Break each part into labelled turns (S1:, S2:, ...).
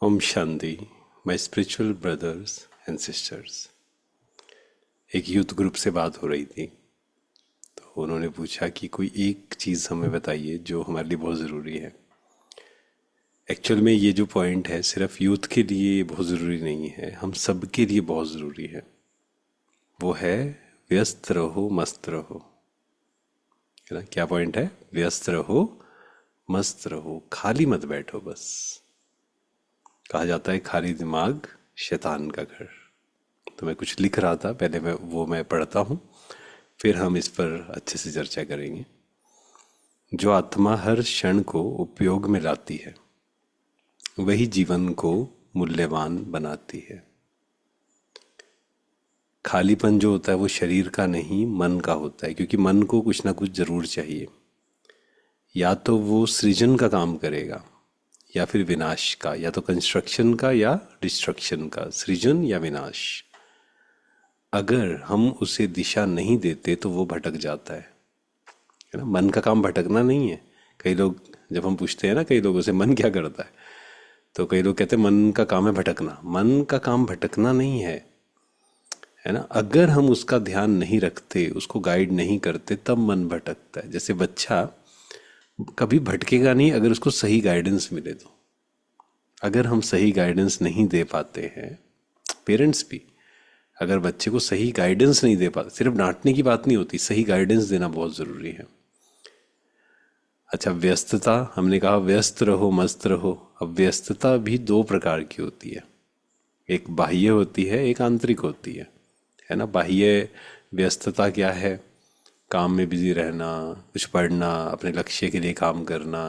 S1: ओम शांति। My spiritual brothers and sisters. एक youth group से बात हो रही थी, तो उन्होंने पूछा कि कोई एक चीज़ हमें बताइए जो हमारे लिए बहुत ज़रूरी है। एक्चुअल में ये जो पॉइंट है सिर्फ यूथ के लिए बहुत ज़रूरी नहीं है, हम सब के लिए बहुत ज़रूरी है। वो है व्यस्त रहो मस्त रहो। है ना? क्या पॉइंट है? व्यस्त रहो मस्त रहो, खाली मत बैठो बस। कहा जाता है खाली दिमाग शैतान का घर। तो मैं कुछ लिख रहा था, पहले मैं पढ़ता हूँ, फिर हम इस पर अच्छे से चर्चा करेंगे। जो आत्मा हर क्षण को उपयोग में लाती है वही जीवन को मूल्यवान बनाती है। खालीपन जो होता है वो शरीर का नहीं मन का होता है, क्योंकि मन को कुछ ना कुछ जरूर चाहिए। या तो वो सृजन का काम करेगा या फिर विनाश का, या तो कंस्ट्रक्शन का या डिस्ट्रक्शन का, सृजन या विनाश। अगर हम उसे दिशा नहीं देते तो वो भटक जाता है ना? मन का काम भटकना नहीं है। कई लोग, जब हम पूछते हैं ना कई लोगों से मन क्या करता है, तो कई लोग कहते हैं मन का काम है भटकना। मन का काम भटकना नहीं है ना? अगर हम उसका ध्यान नहीं रखते, उसको गाइड नहीं करते, तब मन भटकता है। जैसे बच्चा कभी भटकेगा नहीं अगर उसको सही गाइडेंस मिले तो। अगर हम सही गाइडेंस नहीं दे पाते हैं, पेरेंट्स भी अगर बच्चे को सही गाइडेंस नहीं दे पाते, सिर्फ डांटने की बात नहीं होती, सही गाइडेंस देना बहुत ज़रूरी है। अच्छा, व्यस्तता, हमने कहा व्यस्त रहो मस्त रहो। अब व्यस्तता भी दो प्रकार की होती है, एक बाह्य होती है, एक आंतरिक होती है ना? बाह्य व्यस्तता क्या है? काम में बिजी रहना, कुछ पढ़ना, अपने लक्ष्य के लिए काम करना,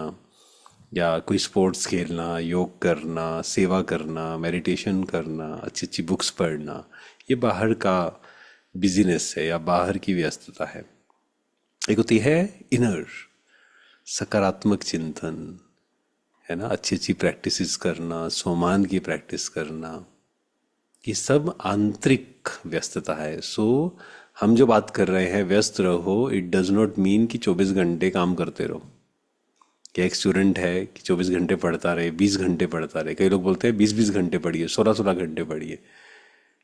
S1: या कोई स्पोर्ट्स खेलना, योग करना, सेवा करना, मेडिटेशन करना, अच्छी अच्छी बुक्स पढ़ना, ये बाहर का बिजीनेस है या बाहर की व्यस्तता है। एक होती है इनर, सकारात्मक चिंतन, है ना? अच्छी अच्छी प्रैक्टिसेस करना, सोमान की प्रैक्टिस करना, ये सब आंतरिक व्यस्तता है। सो हम जो बात कर रहे हैं व्यस्त रहो, इट डज नॉट मीन कि 24 घंटे काम करते रहो। कि एक स्टूडेंट है कि 24 घंटे पढ़ता रहे, 20 घंटे पढ़ता रहे। कई लोग बोलते हैं 20-20 घंटे पढ़िए, 16-16 घंटे पढ़िए,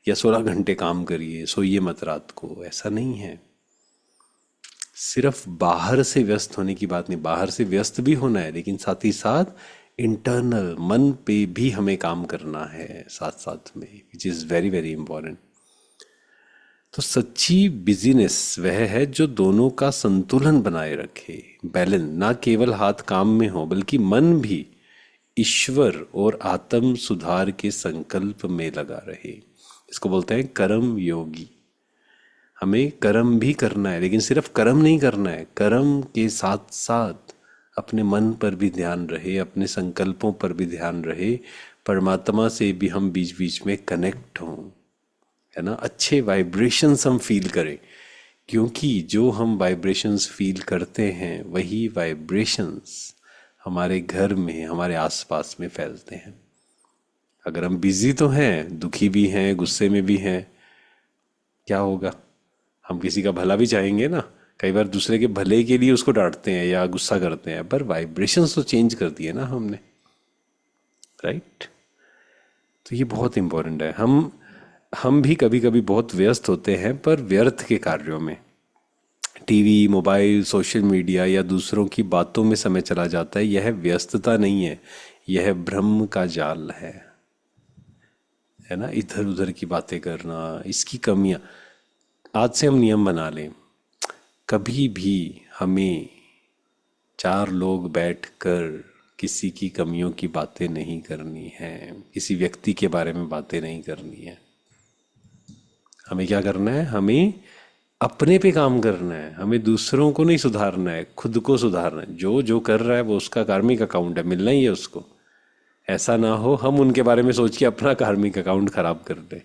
S1: या 16 घंटे काम करिए, सोइए मत रात को। ऐसा नहीं है। सिर्फ बाहर से व्यस्त होने की बात नहीं, बाहर से व्यस्त भी होना है, लेकिन साथ ही साथ इंटरनल मन पे भी हमें काम करना है साथ साथ में, which is very very important. तो सच्ची बिजीनेस वह है जो दोनों का संतुलन बनाए रखे, बैलेंस। ना केवल हाथ काम में हो बल्कि मन भी ईश्वर और आत्म सुधार के संकल्प में लगा रहे। इसको बोलते हैं कर्म योगी। हमें कर्म भी करना है, लेकिन सिर्फ कर्म नहीं करना है, कर्म के साथ साथ अपने मन पर भी ध्यान रहे, अपने संकल्पों पर भी ध्यान रहे, परमात्मा से भी हम बीच बीच में कनेक्ट हों, है ना? अच्छे वाइब्रेशंस हम फील करें, क्योंकि जो हम वाइब्रेशंस फील करते हैं वही वाइब्रेशंस हमारे घर में, हमारे आसपास में फैलते हैं। अगर हम बिजी तो हैं, दुखी भी हैं, गुस्से में भी हैं, क्या होगा? हम किसी का भला भी चाहेंगे ना, कई बार दूसरे के भले के लिए उसको डांटते हैं या गुस्सा करते हैं, पर वाइब्रेशंस तो चेंज कर दिए ना हमने, राइट? तो ये बहुत इंपॉर्टेंट है। हम भी कभी कभी बहुत व्यस्त होते हैं, पर व्यर्थ के कार्यों में, टीवी, मोबाइल, सोशल मीडिया या दूसरों की बातों में समय चला जाता है। यह व्यस्तता नहीं है, यह भ्रम का जाल है ना? इधर उधर की बातें करना, इसकी कमियां। आज से हम नियम बना लें, कभी भी हमें चार लोग बैठकर किसी की कमियों की बातें नहीं करनी है, किसी व्यक्ति के बारे में बातें नहीं करनी है। हमें क्या करना है? हमें अपने पे काम करना है, हमें दूसरों को नहीं सुधारना है, खुद को सुधारना है। जो जो कर रहा है वो उसका कार्मिक अकाउंट है, मिलना ही है उसको। ऐसा ना हो हम उनके बारे में सोच के अपना कार्मिक अकाउंट खराब कर दे,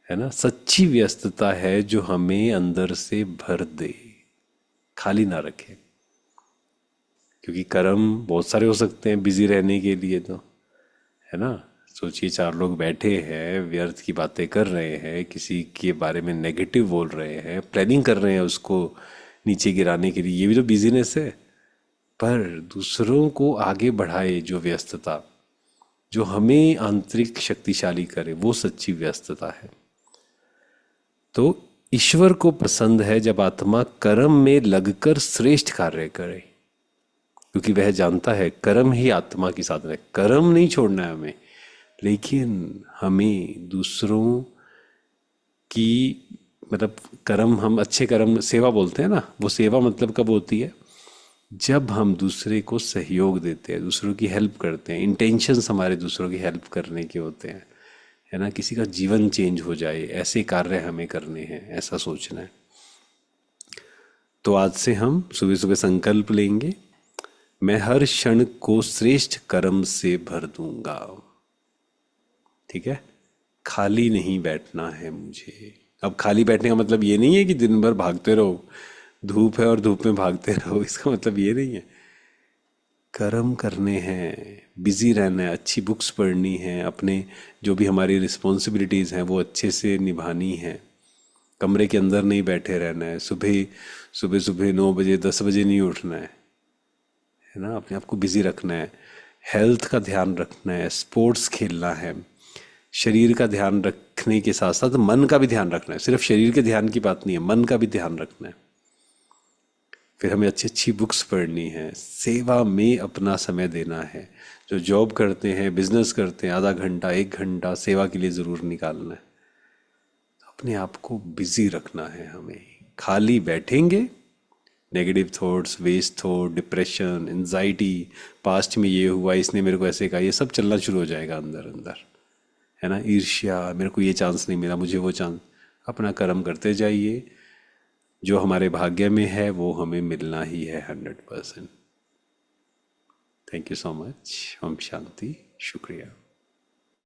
S1: है ना? सच्ची व्यस्तता है जो हमें अंदर से भर दे, खाली ना रखे। क्योंकि कर्म बहुत सारे हो सकते हैं बिजी रहने के लिए, तो है ना? सोचिए, चार लोग बैठे हैं, व्यर्थ की बातें कर रहे हैं, किसी के बारे में नेगेटिव बोल रहे हैं, प्लानिंग कर रहे हैं उसको नीचे गिराने के लिए, ये भी तो बिजीनेस है। पर दूसरों को आगे बढ़ाए जो व्यस्तता, जो हमें आंतरिक शक्तिशाली करे, वो सच्ची व्यस्तता है। तो ईश्वर को पसंद है जब आत्मा कर्म में लगकर श्रेष्ठ कार्य करे, क्योंकि वह जानता है कर्म ही आत्मा की साधना है। कर्म नहीं छोड़ना है हमें, लेकिन हमें दूसरों की, मतलब कर्म, हम अच्छे कर्म सेवा बोलते हैं ना, वो सेवा मतलब कब होती है? जब हम दूसरे को सहयोग देते हैं, दूसरों की हेल्प करते हैं, इंटेंशंस हमारे दूसरों की हेल्प करने के होते हैं, है ना, किसी का जीवन चेंज हो जाए, ऐसे कार्य हमें करने हैं, ऐसा सोचना है। तो आज से हम सुबह सुबह संकल्प लेंगे, मैं हर क्षण को श्रेष्ठ कर्म से भर दूंगा। ठीक है, खाली नहीं बैठना है मुझे। अब खाली बैठने का मतलब ये नहीं है कि दिन भर भागते रहो, धूप है और धूप में भागते रहो, इसका मतलब ये नहीं है। कर्म करने हैं, बिजी रहना है, अच्छी बुक्स पढ़नी है, अपने जो भी हमारी रिस्पॉन्सिबिलिटीज़ हैं वो अच्छे से निभानी है। कमरे के अंदर नहीं बैठे रहना है, सुबह सुबह सुबह 9 बजे 10 बजे नहीं उठना है ना, अपने आप को बिजी रखना है, हेल्थ का ध्यान रखना है, स्पोर्ट्स खेलना है, शरीर का ध्यान रखने के साथ साथ मन का भी ध्यान रखना है। सिर्फ शरीर के ध्यान की बात नहीं है, मन का भी ध्यान रखना है। फिर हमें अच्छी अच्छी बुक्स पढ़नी है, सेवा में अपना समय देना है। जो जॉब करते हैं, बिजनेस करते हैं, आधा घंटा 1 घंटा सेवा के लिए ज़रूर निकालना है। अपने आप को बिजी रखना है हमें। खाली बैठेंगे, negative thoughts, waste thought, depression, anxiety, past में ये हुआ, इसने मेरे को ऐसे कहा, ये सब चलना शुरू हो जाएगा अंदर अंदर, है ना। ईर्ष्या, मेरे को ये चांस नहीं मिला, मुझे वो चांस। अपना कर्म करते जाइए, जो हमारे भाग्य में है वो हमें मिलना ही है 100%। Thank you so much. ओम शांति, शुक्रिया।